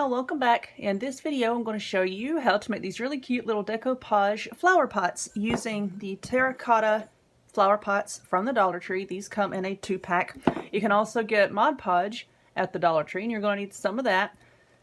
y'all, welcome back. In this video I'm going to show you how to make these really cute little decoupage flower pots using the terracotta flower pots from the Dollar Tree. These come in a 2-pack. You can also get Mod Podge at the Dollar Tree and you're going to need some of that.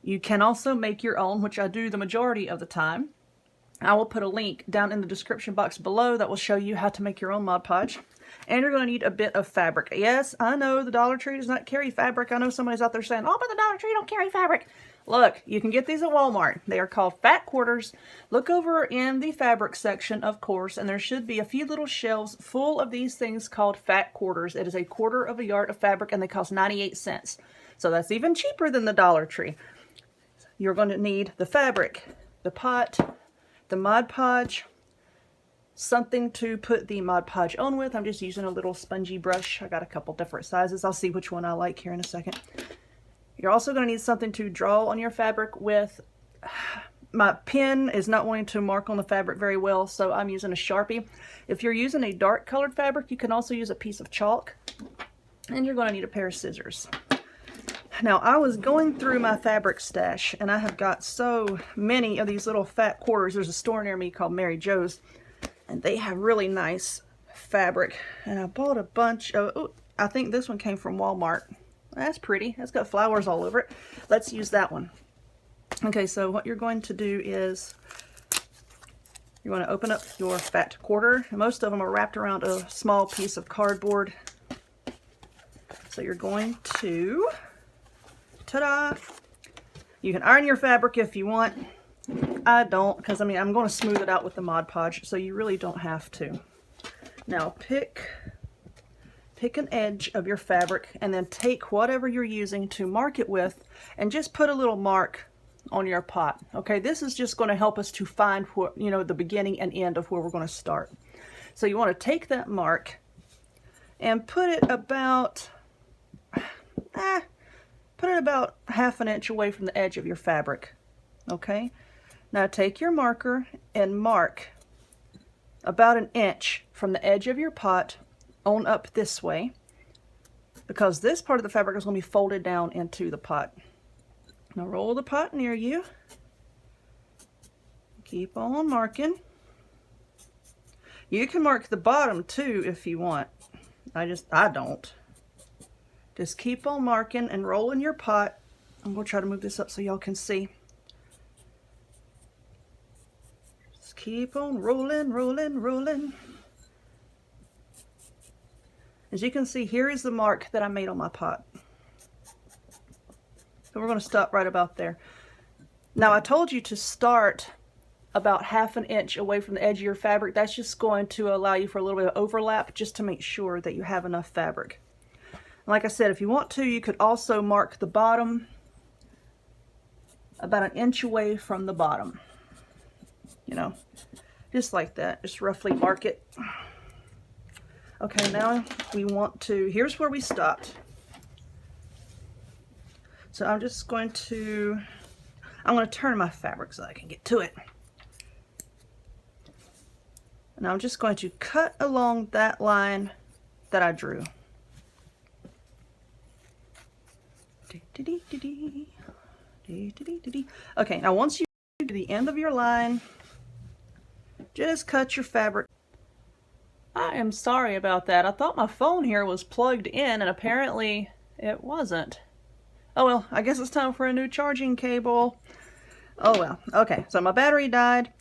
You can also make your own, which I do the majority of the time. I will put a link down in the description box below that will show you how to make your own Mod Podge. And you're going to need a bit of fabric. Yes, I know the Dollar Tree does not carry fabric. I know somebody's out there saying, oh, but the Dollar Tree don't carry fabric. Look, you can get these at Walmart. They are called fat quarters. Look over in the fabric section, of course, and there should be a few little shelves full of these things called fat quarters. It is a quarter of a yard of fabric and they cost 98 cents. So that's even cheaper than the Dollar Tree. You're going to need the fabric, the pot, the Mod Podge, something to put the Mod Podge on with. I'm just using a little spongy brush. I got a couple different sizes. I'll see which one I like here in a second. You're also going to need something to draw on your fabric with. My pen is not wanting to mark on the fabric very well, so I'm using a Sharpie. If you're using a dark colored fabric, you can also use a piece of chalk. And you're going to need a pair of scissors. Now, I was going through my fabric stash, and I have got so many of these little fat quarters. There's a store near me called Mary Jo's, and they have really nice fabric. And I bought a bunch of, ooh, I think this one came from Walmart. That's pretty. It's got flowers all over it. Let's use that one. Okay, so what you're going to do is you're going to open up your fat quarter. Most of them are wrapped around a small piece of cardboard. So you're going to, ta-da! You can iron your fabric if you want. I don't, because I mean, I'm going to smooth it out with the Mod Podge, so you really don't have to. Now pick an edge of your fabric and then take whatever you're using to mark it with and just put a little mark on your pot. Okay, this is just going to help us to find what, you know, the beginning and end of where we're going to start. So you want to take that mark and put it about half an inch away from the edge of your fabric. Okay, now take your marker and mark about an inch from the edge of your pot on up this way, because this part of the fabric is going to be folded down into the pot. Now roll the pot near you. Keep on marking. You can mark the bottom too if you want. I don't. Just keep on marking and rolling your pot. I'm going to try to move this up so y'all can see. Just keep on rolling, rolling, rolling. As you can see, here is the mark that I made on my pot. So we're going to stop right about there. Now I told you to start about half an inch away from the edge of your fabric. That's just going to allow you for a little bit of overlap, just to make sure that you have enough fabric. Like I said, if you want to, you could also mark the bottom about an inch away from the bottom. You know, just like that. Just roughly mark it. Okay, now we want to, here's where we stopped. So I'm just going to turn my fabric so I can get to it. Now I'm just going to cut along that line that I drew. Okay, now once you get to the end of your line, just cut your fabric. I am sorry about that. I thought my phone here was plugged in and apparently it wasn't. Oh well, I guess it's time for a new charging cable. Oh well, okay, so my battery died.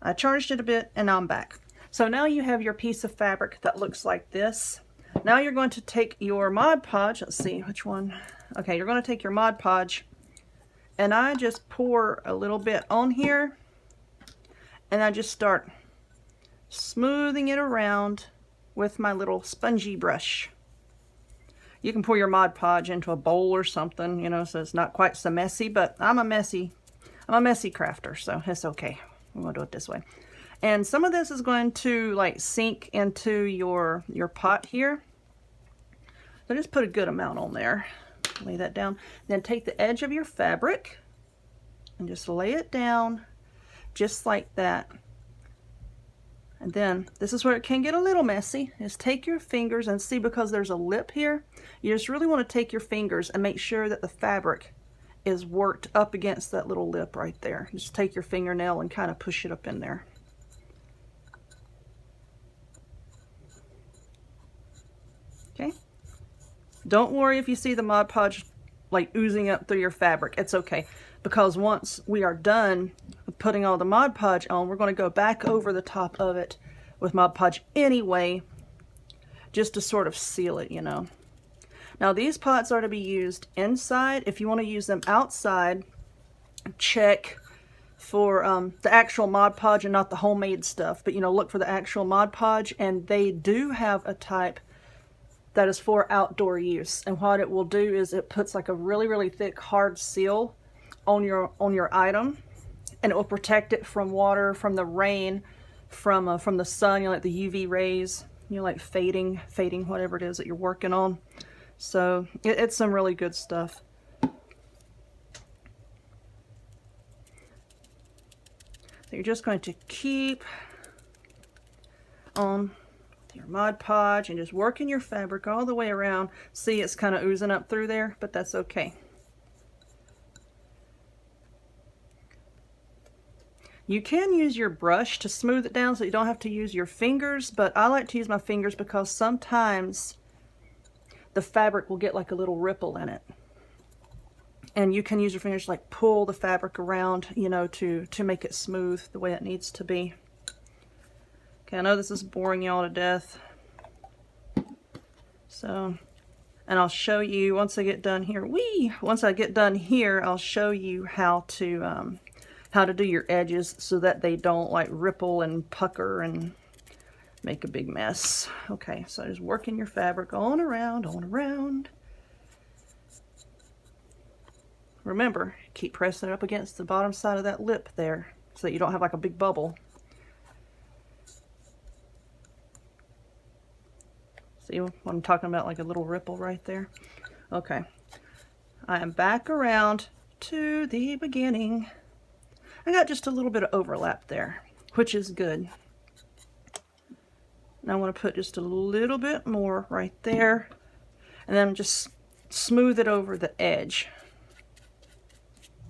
I charged it a bit and now I'm back. So now you have your piece of fabric that looks like this. Now you're going to take your Mod Podge. Let's see which one. Okay, you're going to take your Mod Podge and I just pour a little bit on here and I just start smoothing it around with my little spongy brush. You can pour your Mod Podge into a bowl or something, you know, so it's not quite so messy, but I'm a messy crafter, so it's okay. I'm going to do it this way. And some of this is going to like sink into your pot here. So just put a good amount on there. Lay that down. Then take the edge of your fabric and just lay it down just like that. And then this is where it can get a little messy, is take your fingers and see, because there's a lip here, you just really want to take your fingers and make sure that the fabric is worked up against that little lip right there. Just take your fingernail and kind of push it up in there. Okay. Don't worry if you see the Mod Podge like oozing up through your fabric. It's okay, because once we are done with putting all the Mod Podge on, we're going to go back over the top of it with Mod Podge anyway, just to sort of seal it, you know. Now these pots are to be used inside. If you want to use them outside, check for the actual Mod Podge and not the homemade stuff. But, you know, look for the actual Mod Podge, and they do have a type that is for outdoor use. And what it will do is it puts like a really, really thick hard seal on your item, and it will protect it from water, from the rain, from the sun, you know, like the UV rays, you know, like fading whatever it is that you're working on. So it's some really good stuff. So you're just going to keep on your Mod Podge and just working your fabric all the way around. See, it's kind of oozing up through there, but that's okay. You can use your brush to smooth it down so you don't have to use your fingers, but I like to use my fingers because sometimes the fabric will get like a little ripple in it. And you can use your fingers to like pull the fabric around, you know, to make it smooth the way it needs to be. Okay, I know this is boring y'all to death. So, and I'll show you once I get done here. Once I get done here, I'll show you how to do your edges so that they don't like ripple and pucker and make a big mess. Okay, so just working your fabric on around, on around. Remember, keep pressing it up against the bottom side of that lip there so that you don't have like a big bubble. See what I'm talking about, like a little ripple right there? Okay, I am back around to the beginning. I got just a little bit of overlap there, which is good. Now I want to put just a little bit more right there, and then just smooth it over the edge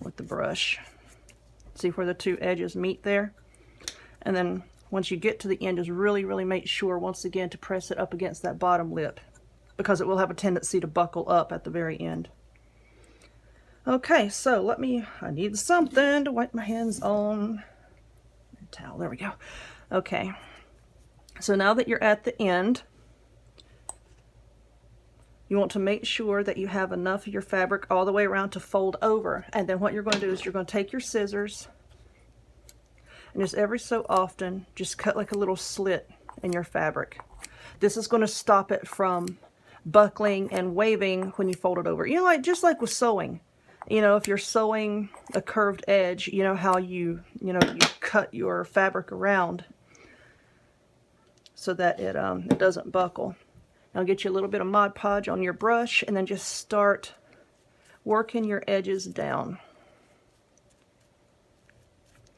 with the brush. See where the two edges meet there? And then once you get to the end, just really, really make sure once again to press it up against that bottom lip, because it will have a tendency to buckle up at the very end. Okay, so I need something to wipe my hands on. A towel, there we go. Okay. So now that you're at the end, you want to make sure that you have enough of your fabric all the way around to fold over. And then what you're going to do is you're going to take your scissors and just every so often just cut like a little slit in your fabric. This is going to stop it from buckling and waving when you fold it over. You know, like just like with sewing. You know, if you're sewing a curved edge, you know how you cut your fabric around so that it doesn't buckle. Now get you a little bit of Mod Podge on your brush and then just start working your edges down.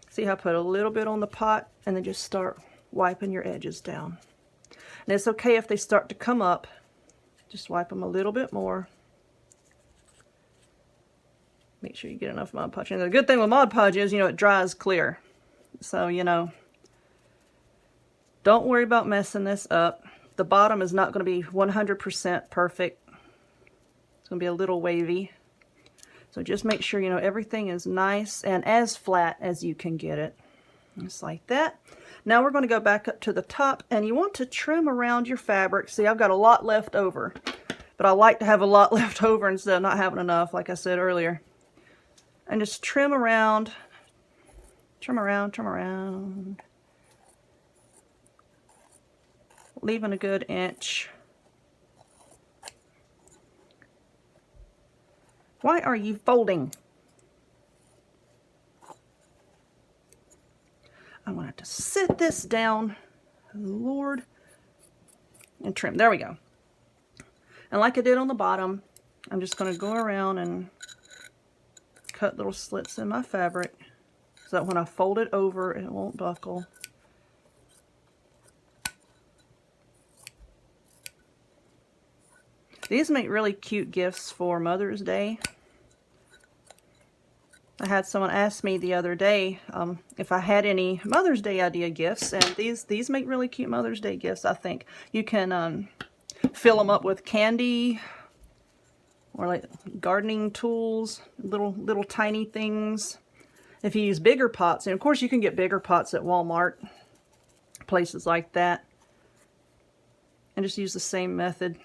See how I put a little bit on the pot and then just start wiping your edges down. And it's okay if they start to come up. Just wipe them a little bit more. Make sure you get enough Mod Podge. And the good thing with Mod Podge is, you know, it dries clear. So, you know, don't worry about messing this up. The bottom is not going to be 100% perfect. It's going to be a little wavy. So just make sure, you know, everything is nice and as flat as you can get it. Just like that. Now we're going to go back up to the top, and you want to trim around your fabric. See, I've got a lot left over, but I like to have a lot left over instead of not having enough, like I said earlier. And just trim around, trim around, trim around. Leaving a good inch. Why are you folding? I'm going to have to sit this down, Lord, and trim. There we go. And like I did on the bottom, I'm just going to go around and cut little slits in my fabric so that when I fold it over, it won't buckle. These make really cute gifts for Mother's Day. I had someone ask me the other day if I had any Mother's Day idea gifts, and these make really cute Mother's Day gifts, I think. You can fill them up with candy or like gardening tools, little tiny things. If you use bigger pots, and of course you can get bigger pots at Walmart, places like that, and just use the same method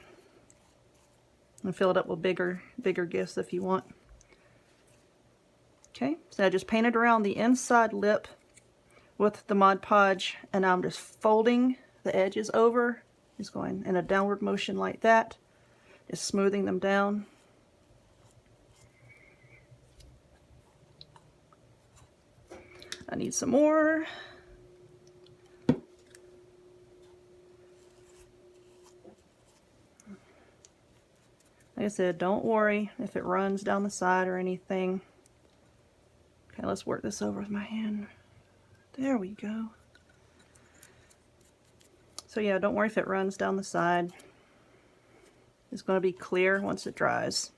and fill it up with bigger gifts if you want. Okay, so I just painted around the inside lip with the Mod Podge, and I'm just folding the edges over, just going in a downward motion like that, just smoothing them down. I need some more. Like I said, don't worry if it runs down the side or anything. Okay, let's work this over with my hand. There we go. So yeah, don't worry if it runs down the side. It's going to be clear once it dries.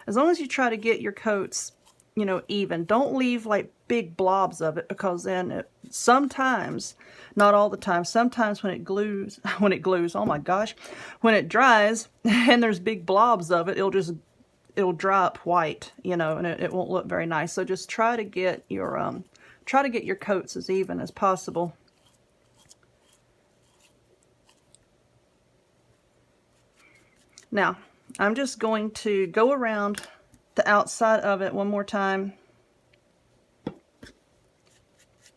As long as you try to get your coats, you know, even. Don't leave like big blobs of it, because then it sometimes, not all the time, sometimes when it glues, oh my gosh, when it dries and there's big blobs of it, it'll dry up white, you know, and it won't look very nice. So just try to get your coats as even as possible. Now, I'm just going to go around the outside of it one more time with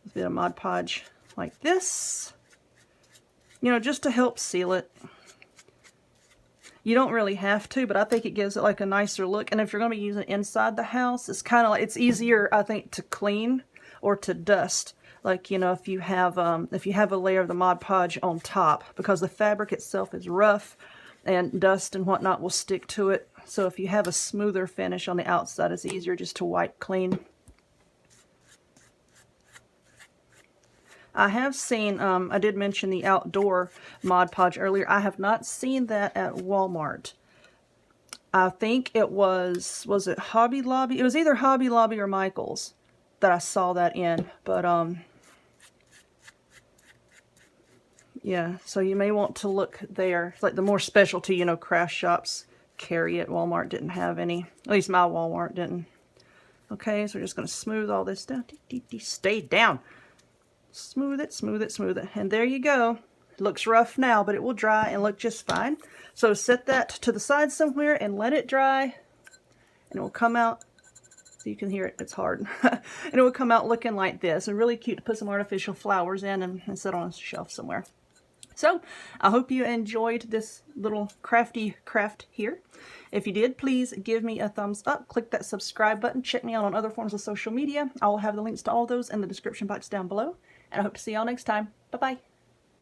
a bit of Mod Podge like this, you know, just to help seal it. You don't really have to, but I think it gives it like a nicer look. And if you're going to be using it inside the house, it's kind of like, it's easier, I think, to clean or to dust. Like, you know, if you have a layer of the Mod Podge on top, because the fabric itself is rough and dust and whatnot will stick to it. So if you have a smoother finish on the outside, it's easier just to wipe clean. I have seen, I did mention the outdoor Mod Podge earlier. I have not seen that at Walmart. I think it was it Hobby Lobby? It was either Hobby Lobby or Michael's that I saw that in. But, yeah, so you may want to look there. It's like the more specialty, you know, craft shops carry it. Walmart didn't have any. At least my Walmart didn't. Okay, so we're just going to smooth all this down. Stay down. Smooth it, smooth it, smooth it. And there you go. It looks rough now, but it will dry and look just fine. So set that to the side somewhere and let it dry. And it will come out. So you can hear it. It's hard. And it will come out looking like this. And really cute to put some artificial flowers in and sit on a shelf somewhere. So, I hope you enjoyed this little crafty craft here. If you did, please give me a thumbs up. Click that subscribe button. Check me out on other forms of social media. I will have the links to all those in the description box down below. And I hope to see y'all next time. Bye-bye.